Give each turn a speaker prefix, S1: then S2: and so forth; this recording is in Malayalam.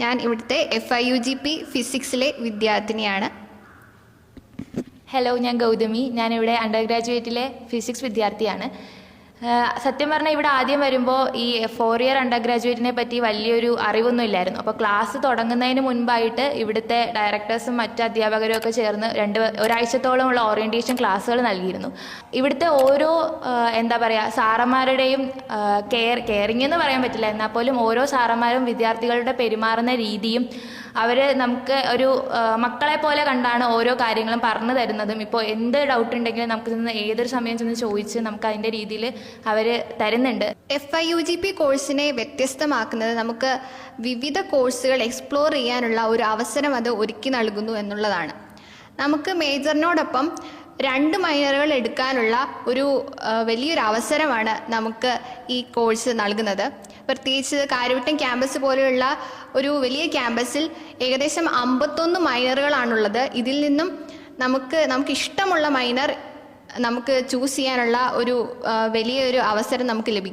S1: ഞാൻ ഇവിടുത്തെ FIUGP ഫിസിക്സിലെ വിദ്യാർത്ഥിനിയാണ്.
S2: ഹലോ, ഞാൻ ഗൗതമി. ഞാനിവിടെ അണ്ടർ ഗ്രാജുവേറ്റിലെ ഫിസിക്സ് വിദ്യാർത്ഥിയാണ്. സത്യം പറഞ്ഞാൽ ഇവിടെ ആദ്യം വരുമ്പോൾ ഈ 4 ഇയർ അണ്ടർ ഗ്രാജുവേറ്റിനെ പറ്റി വലിയൊരു അറിവൊന്നും ഇല്ലായിരുന്നു. അപ്പോൾ ക്ലാസ് തുടങ്ങുന്നതിന് മുൻപായിട്ട് ഇവിടുത്തെ ഡയറക്ടേഴ്സും മറ്റ് അധ്യാപകരും ഒക്കെ ചേർന്ന് ഒരാഴ്ചത്തോളമുള്ള ഓറിയൻറ്റേഷൻ ക്ലാസ്സുകൾ നൽകിയിരുന്നു. ഇവിടുത്തെ ഓരോ സാറന്മാരുടെയും കെയറിങ് എന്ന് പറയാൻ പറ്റില്ല, എന്നാൽ പോലും ഓരോ സാറന്മാരും വിദ്യാർത്ഥികളുടെ പെരുമാറുന്ന രീതിയും അവർ നമുക്ക് ഒരു മക്കളെ പോലെ കണ്ടാണ് ഓരോ കാര്യങ്ങളും പറഞ്ഞു തരുന്നതും. ഇപ്പോൾ എന്ത് ഡൗട്ട് ഉണ്ടെങ്കിലും നമുക്ക് ചെന്ന് ഏതൊരു സമയം ചെന്ന് ചോദിച്ച് നമുക്ക് അതിൻ്റെ രീതിയിൽ അവർ തരുന്നുണ്ട്.
S1: FIUGP കോഴ്സിനെ വ്യത്യസ്തമാക്കുന്നത് നമുക്ക് വിവിധ കോഴ്സുകൾ എക്സ്പ്ലോർ ചെയ്യാനുള്ള ഒരു അവസരം അത് ഒരുക്കി നൽകുന്നു എന്നുള്ളതാണ്. നമുക്ക് മേജറിനോടൊപ്പം 2 മൈനറുകൾ എടുക്കാനുള്ള ഒരു വലിയൊരു അവസരമാണ് നമുക്ക് ഈ കോഴ്സ് നൽകുന്നത്. പ്രത്യേകിച്ച് കാര്യവട്ടം ക്യാമ്പസ് പോലെയുള്ള ഒരു വലിയ ക്യാമ്പസിൽ ഏകദേശം 51 മൈനറുകളാണുള്ളത്. ഇതിൽ നിന്നും നമുക്ക് ഇഷ്ടമുള്ള മൈനർ നമുക്ക് ചൂസ് ചെയ്യാനുള്ള ഒരു വലിയൊരു അവസരം നമുക്ക് ലഭിക്കും.